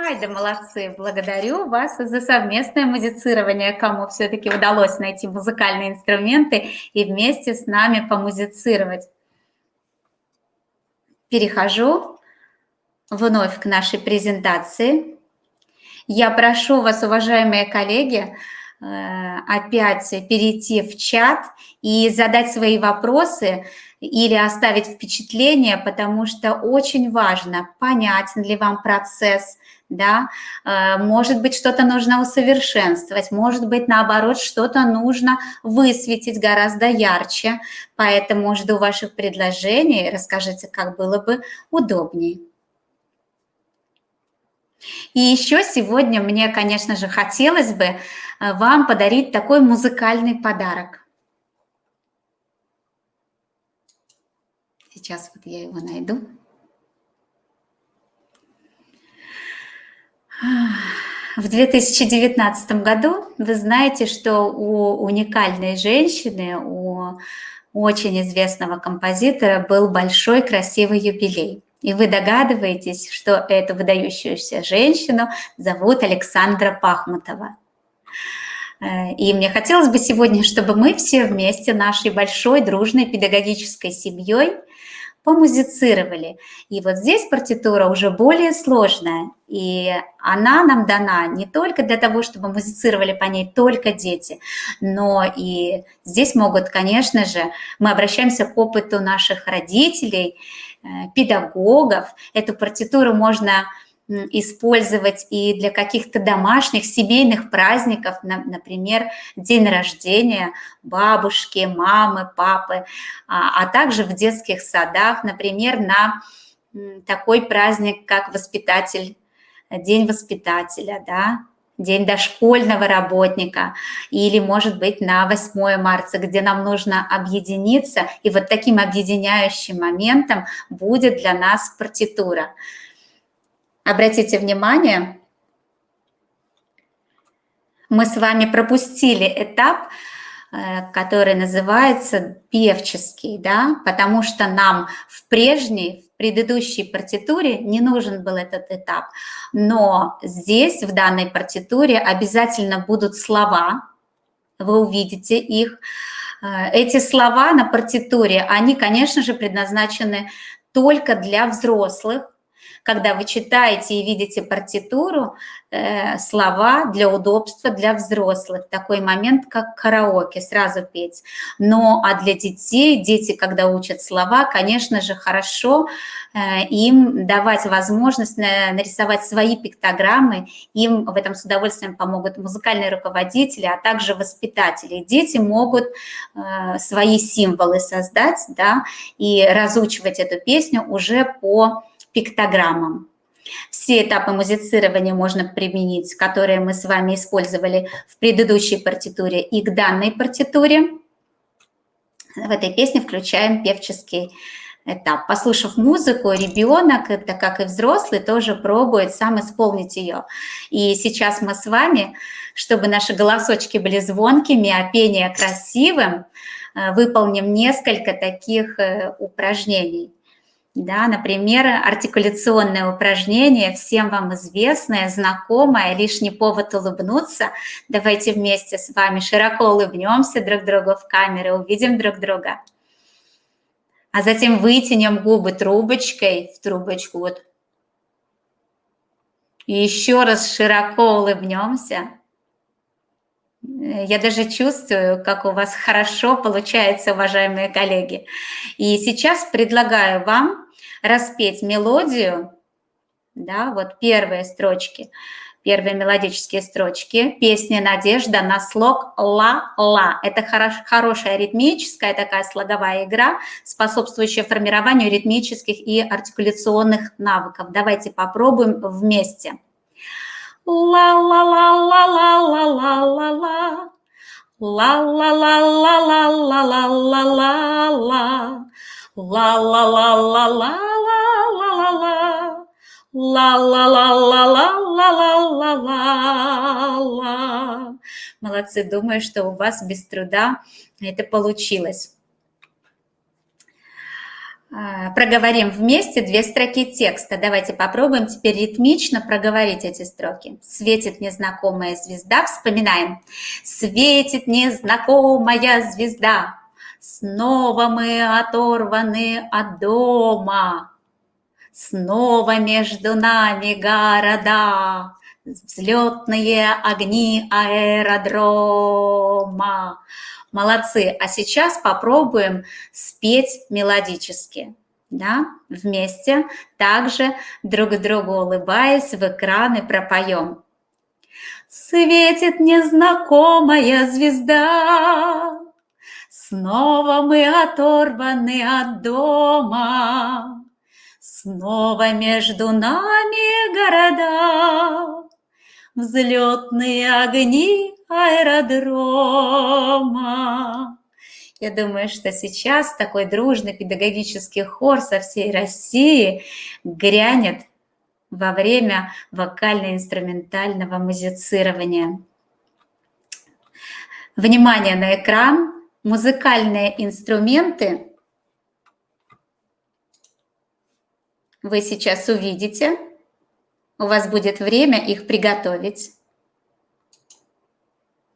Ай да молодцы! Благодарю вас за совместное музицирование, кому все-таки удалось найти музыкальные инструменты и вместе с нами помузицировать. Перехожу вновь к нашей презентации. Я прошу вас, уважаемые коллеги, опять перейти в чат и задать свои вопросы или оставить впечатление, потому что очень важно, понятен ли вам процесс, да, может быть, что-то нужно усовершенствовать, может быть, наоборот, что-то нужно высветить гораздо ярче, поэтому жду ваших предложений, расскажите, как было бы удобнее. И еще сегодня мне, конечно же, хотелось бы вам подарить такой музыкальный подарок. Сейчас вот я его найду. В 2019 году вы знаете, что у уникальной женщины, у очень известного композитора был большой красивый юбилей. И вы догадываетесь, что эту выдающуюся женщину зовут Александра Пахмутова. И мне хотелось бы сегодня, чтобы мы все вместе, нашей большой дружной педагогической семьей, помузицировали. И вот здесь партитура уже более сложная, и она нам дана не только для того, чтобы музицировали по ней только дети, но и здесь могут, конечно же, мы обращаемся к опыту наших родителей, педагогов. Эту партитуру можно использовать и для каких-то домашних, семейных праздников, например, день рождения бабушки, мамы, папы, а также в детских садах, например, на такой праздник, как День воспитателя, да, День дошкольного работника, или, может быть, на 8 марта, где нам нужно объединиться, и вот таким объединяющим моментом будет для нас партитура. Обратите внимание, мы с вами пропустили этап, который называется певческий, да, потому что нам в предыдущей партитуре не нужен был этот этап. Но здесь, в данной партитуре, обязательно будут слова, вы увидите их. Эти слова на партитуре, они, конечно же, предназначены только для взрослых. Когда вы читаете и видите партитуру, слова для удобства для взрослых. Такой момент, как караоке, сразу петь. Но а для детей, дети, когда учат слова, конечно же, хорошо им давать возможность нарисовать свои пиктограммы. Им в этом с удовольствием помогут музыкальные руководители, а также воспитатели. Дети могут свои символы создать, да, и разучивать эту песню уже по пиктограммам. Все этапы музицирования можно применить, которые мы с вами использовали в предыдущей партитуре и к данной партитуре. В этой песне включаем певческий этап. Послушав музыку, ребенок, это как и взрослый, тоже пробует сам исполнить ее. И сейчас мы с вами, чтобы наши голосочки были звонкими, а пение красивым, выполним несколько таких упражнений. Да, например, артикуляционное упражнение, всем вам известное, знакомое, лишний повод улыбнуться. Давайте вместе с вами широко улыбнемся друг другу в камеру, увидим друг друга. А затем вытянем губы трубочкой в трубочку. Вот. И еще раз широко улыбнемся. Я даже чувствую, как у вас хорошо получается, уважаемые коллеги. И сейчас предлагаю вам распеть мелодию, да, вот первые строчки, первые мелодические строчки песни «Надежда» на слог ла-ла. Это хорошая ритмическая такая слоговая игра, способствующая формированию ритмических и артикуляционных навыков. Давайте попробуем вместе. Ла-ла-ла-ла-ла-ла-ла-ла-ла. Ла-ла-ла-ла-ла-ла-ла-ла-ла. Ла-ла-ла-ла-ла-ла-ла-ла. Ла-ла-ла-ла-ла-ла-ла-ла. Молодцы, думаю, что у вас без труда это получилось. Проговорим вместе 2 строки текста. Давайте попробуем теперь ритмично проговорить эти строки. Светит незнакомая звезда. Вспоминаем. Светит незнакомая звезда. Снова мы оторваны от дома. Снова между нами города. Взлетные огни аэродрома. Молодцы. А сейчас попробуем спеть мелодически, да, вместе. Также друг другу улыбаясь, в экраны пропоем. Светит незнакомая звезда, снова мы оторваны от дома, снова между нами города, взлетные огни аэродрома. Я думаю, что сейчас такой дружный педагогический хор со всей России грянет во время вокально-инструментального музицирования. Внимание на экран. Музыкальные инструменты вы сейчас увидите. У вас будет время их приготовить.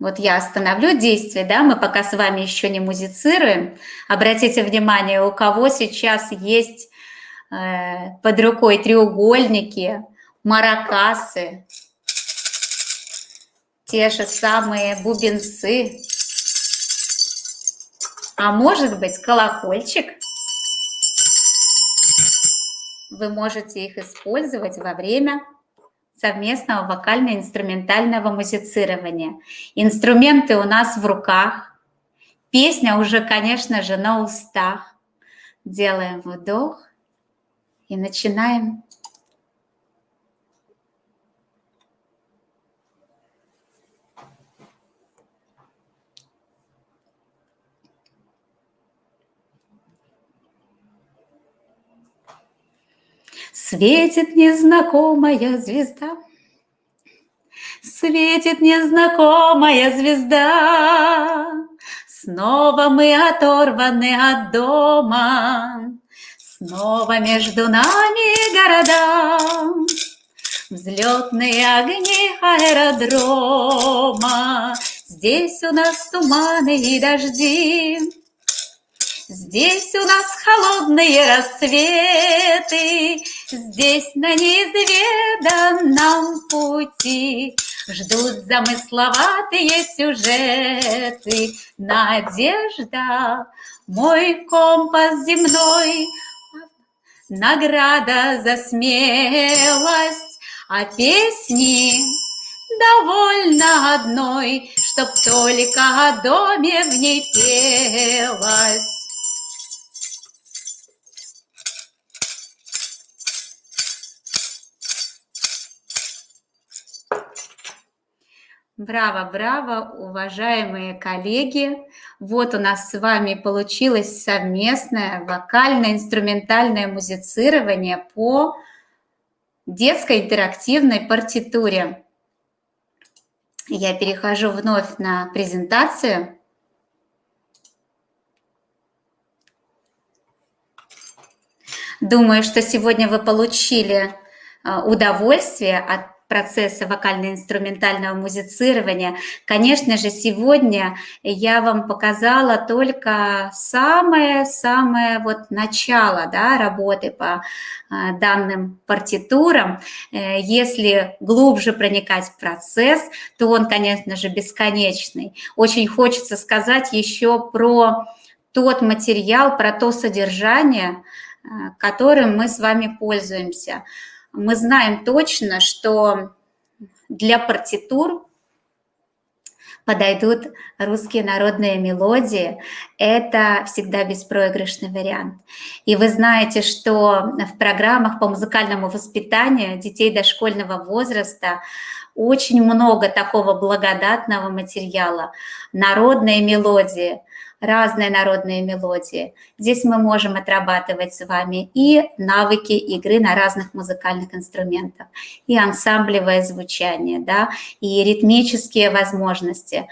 Вот я остановлю действие, да, мы пока с вами еще не музицируем. Обратите внимание, у кого сейчас есть под рукой треугольники, маракасы, те же самые бубенцы, а может быть колокольчик. Вы можете их использовать во время совместного вокально-инструментального музицирования. Инструменты у нас в руках, песня уже, конечно же, на устах. Делаем вдох и начинаем. Светит незнакомая звезда, светит незнакомая звезда. Снова мы оторваны от дома, снова между нами города. Взлетные огни аэродрома, здесь у нас туманы и дожди. Здесь у нас холодные рассветы, здесь на неизведанном пути ждут замысловатые сюжеты. Надежда, мой компас земной, награда за смелость, а песни довольно одной, чтоб только о доме в ней пелось. Браво, браво, уважаемые коллеги! Вот у нас с вами получилось совместное вокально-инструментальное музицирование по детской интерактивной партитуре. Я перехожу вновь на презентацию. Думаю, что сегодня вы получили удовольствие от процесса вокально-инструментального музицирования. Конечно же, сегодня я вам показала только самое-самое вот начало, да, работы по данным партитурам. Если глубже проникать в процесс, то он, конечно же, бесконечный. Очень хочется сказать еще про тот материал, про то содержание, которым мы с вами пользуемся. Мы знаем точно, что для партитур подойдут русские народные мелодии. Это всегда беспроигрышный вариант. И вы знаете, что в программах по музыкальному воспитанию детей дошкольного возраста очень много такого благодатного материала. Народные мелодии, разные народные мелодии. Здесь мы можем отрабатывать с вами и навыки игры на разных музыкальных инструментах, и ансамблевое звучание, да, и ритмические возможности.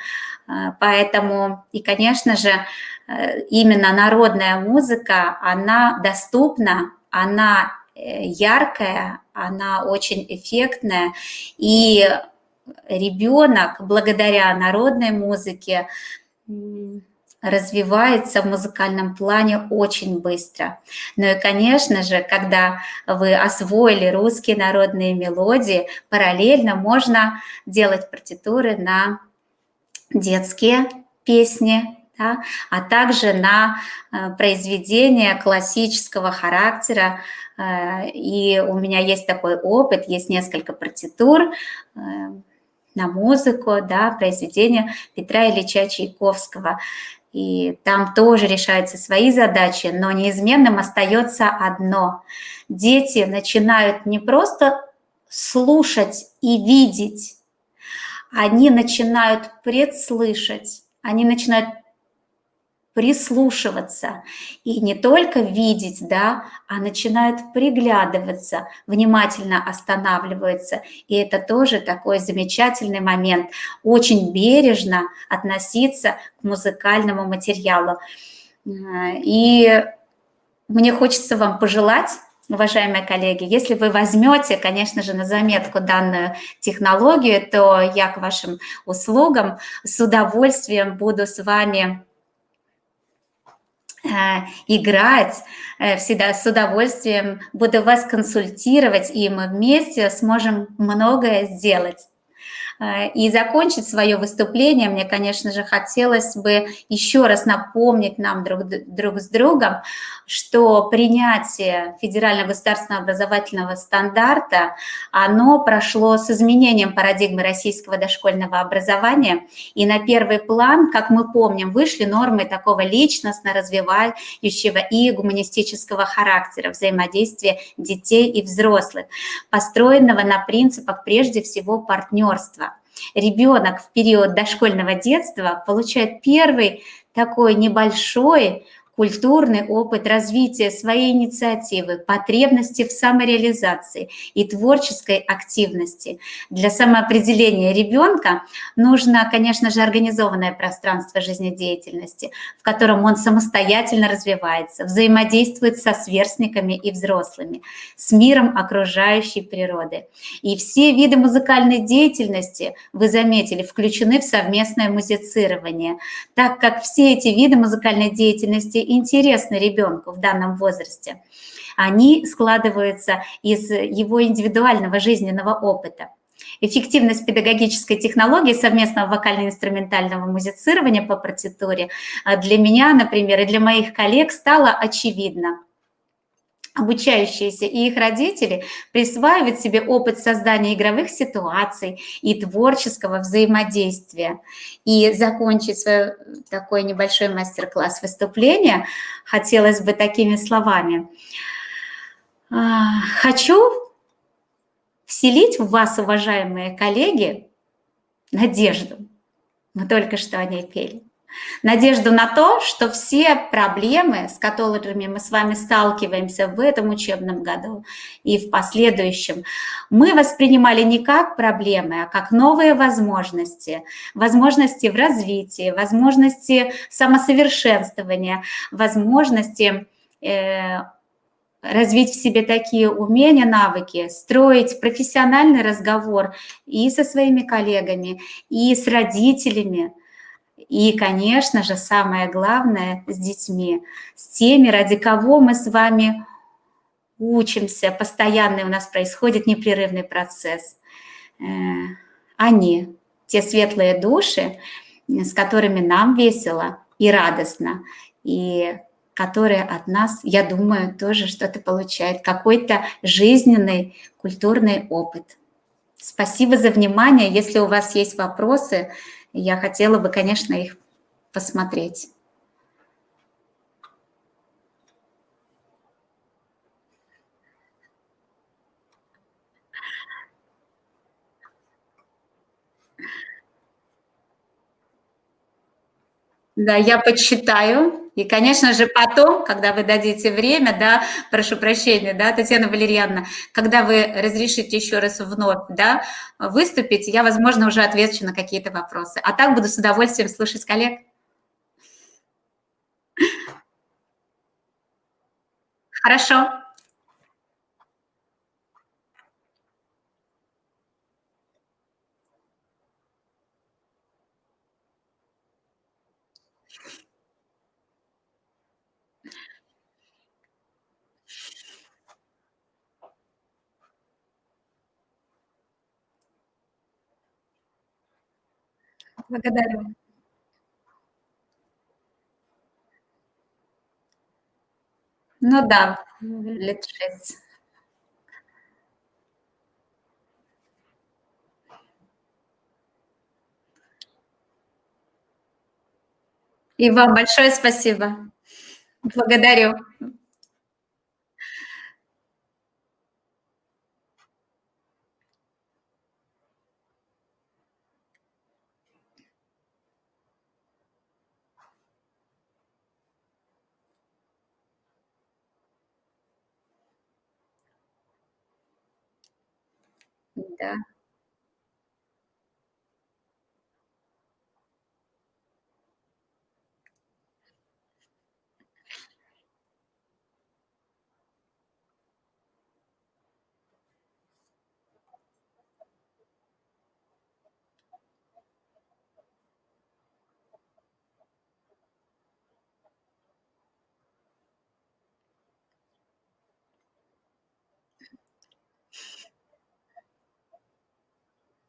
Поэтому, и, конечно же, именно народная музыка, она доступна, она яркая, она очень эффектная, и ребенок благодаря народной музыке развивается в музыкальном плане очень быстро. Ну и, конечно же, когда вы освоили русские народные мелодии, параллельно можно делать партитуры на детские песни, да, а также на произведения классического характера. И у меня есть такой опыт, есть несколько партитур на музыку, да, произведения Петра Ильича Чайковского. И там тоже решаются свои задачи, но неизменным остается одно. Дети начинают не просто слушать и видеть, они начинают предслышать, они начинают прислушиваться и не только видеть, да, а начинают приглядываться, внимательно останавливаются. И это тоже такой замечательный момент. Очень бережно относиться к музыкальному материалу. И мне хочется вам пожелать, уважаемые коллеги, если вы возьмете, конечно же, на заметку данную технологию, то я к вашим услугам с удовольствием буду с вами играть, всегда с удовольствием буду вас консультировать, и мы вместе сможем многое сделать. И закончить свое выступление мне, конечно же, хотелось бы еще раз напомнить нам друг с другом, что принятие федерального государственного образовательного стандарта, оно прошло с изменением парадигмы российского дошкольного образования, и на первый план, как мы помним, вышли нормы такого личностно развивающего и гуманистического характера взаимодействия детей и взрослых, построенного на принципах прежде всего партнерства. Ребенок в период дошкольного детства получает первый такой небольшой культурный опыт развития своей инициативы, потребности в самореализации и творческой активности. Для самоопределения ребенка нужно, конечно же, организованное пространство жизнедеятельности, в котором он самостоятельно развивается, взаимодействует со сверстниками и взрослыми, с миром окружающей природы. И все виды музыкальной деятельности, вы заметили, включены в совместное музицирование, так как все эти виды музыкальной деятельности интересны ребенку в данном возрасте. Они складываются из его индивидуального жизненного опыта. Эффективность педагогической технологии совместного вокально-инструментального музицирования по партитуре для меня, например, и для моих коллег стала очевидна. Обучающиеся и их родители присваивают себе опыт создания игровых ситуаций и творческого взаимодействия. И закончить свой такой небольшой мастер-класс выступления хотелось бы такими словами. Хочу вселить в вас, уважаемые коллеги, надежду. Мы только что о ней пели. Надежду на то, что все проблемы, с которыми мы с вами сталкиваемся в этом учебном году и в последующем, мы воспринимали не как проблемы, а как новые возможности. Возможности в развитии, возможности самосовершенствования, возможности развить в себе такие умения, навыки, строить профессиональный разговор и со своими коллегами, и с родителями, и, конечно же, самое главное, с детьми, с теми, ради кого мы с вами учимся, постоянный у нас происходит непрерывный процесс. Они, те светлые души, с которыми нам весело и радостно, и которые от нас, я думаю, тоже что-то получают, какой-то жизненный, культурный опыт. Спасибо за внимание. Если у вас есть вопросы, я хотела бы, конечно, их посмотреть. Да, я почитаю. И, конечно же, потом, когда вы дадите время, да, прошу прощения, да, Татьяна Валерьяновна, когда вы разрешите еще раз вновь, да, выступить, я, возможно, уже отвечу на какие-то вопросы. А так буду с удовольствием слушать коллег. Хорошо. Благодарю. Ну да, лет 6. И вам большое спасибо. Благодарю. Да,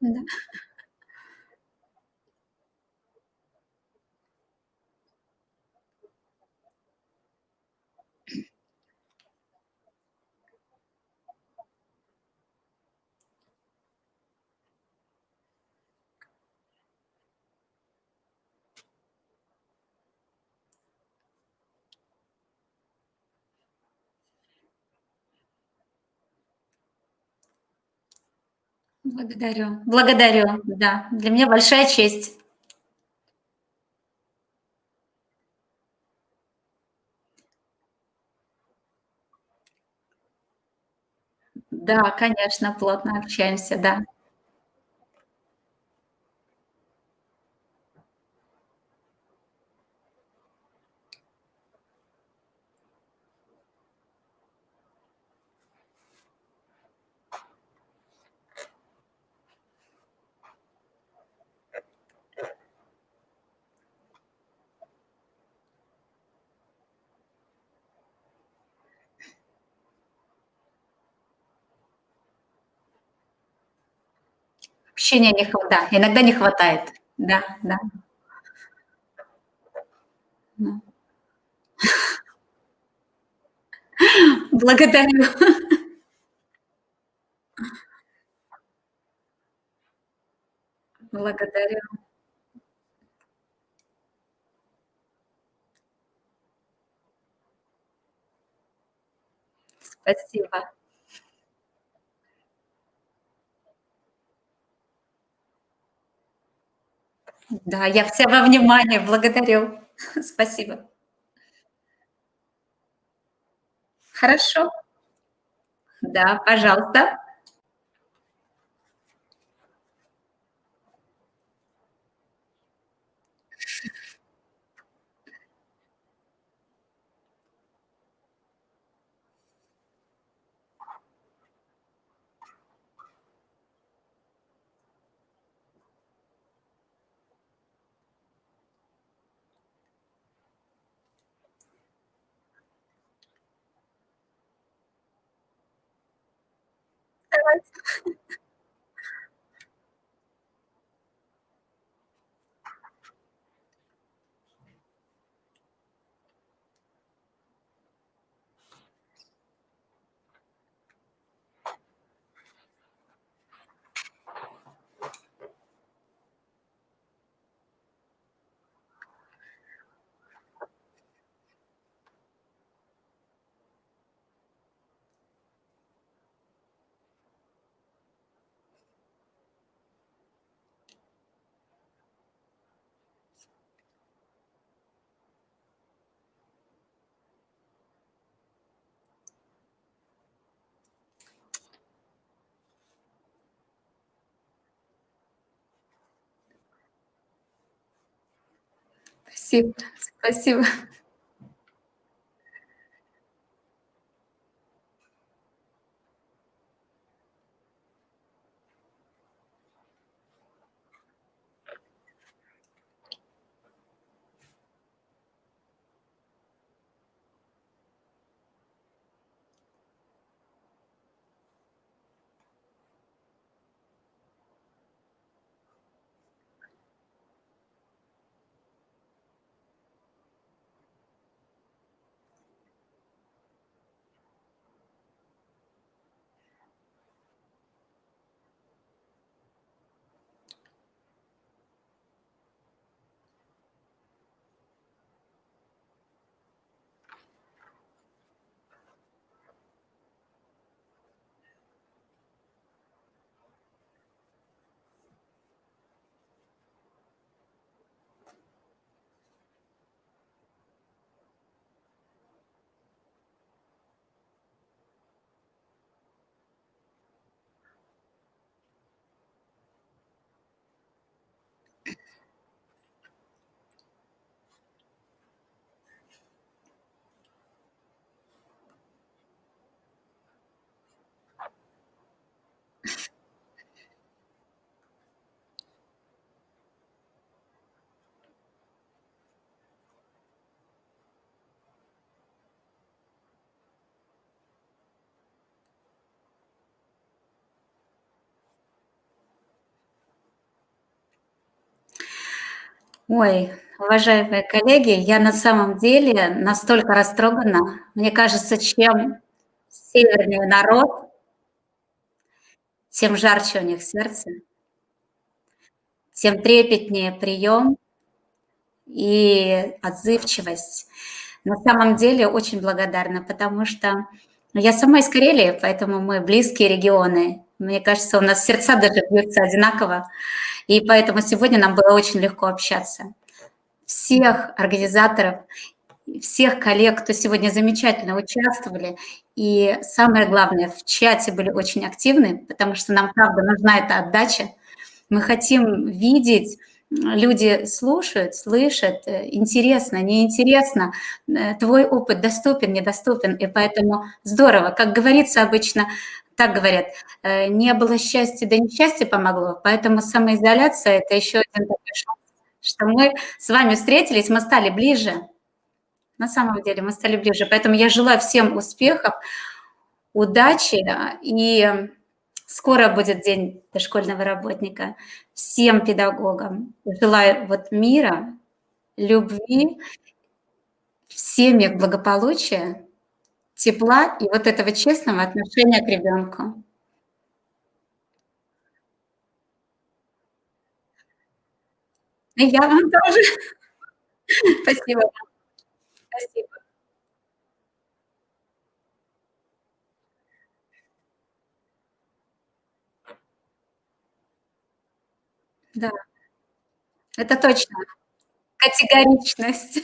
да. Благодарю. Благодарю, да. Для меня большая честь. Да, конечно, плотно общаемся, да. Общения не хва да, иногда не хватает. Да, да, да. Благодарю, благодарю. Спасибо. Да, я вся во внимании. Благодарю. Спасибо. Хорошо. Да, пожалуйста. Спасибо, спасибо. Ой, уважаемые коллеги, я на самом деле настолько растрогана. Мне кажется, чем севернее народ, тем жарче у них сердце, тем трепетнее прием и отзывчивость. На самом деле очень благодарна, потому что я сама из Карелии, поэтому мы близкие регионы. Мне кажется, у нас сердца даже бьются одинаково, и поэтому сегодня нам было очень легко общаться. Всех организаторов всех коллег, кто сегодня замечательно участвовали. И самое главное, в чате были очень активны, потому что нам, правда, нужна эта отдача. Мы хотим видеть, люди слушают, слышат, интересно, неинтересно, твой опыт доступен, недоступен, и поэтому здорово. Как говорится обычно, так говорят, не было счастья, да несчастье помогло, поэтому самоизоляция – это еще один такой шанс, что мы с вами встретились, мы стали ближе, на самом деле мы стали ближе. Поэтому я желаю всем успехов, удачи, и скоро будет День дошкольного работника. Всем педагогам желаю вот мира, любви, в семьях благополучия, тепла и вот этого честного отношения к ребенку. И я вам тоже. Спасибо вам. Спасибо. Да, это точно. Категоричность.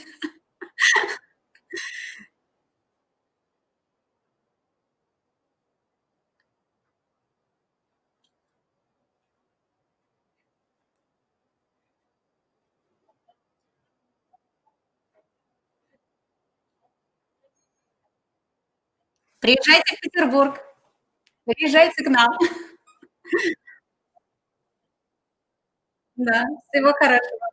Приезжайте в Петербург, приезжайте к нам. Да, всего хорошего.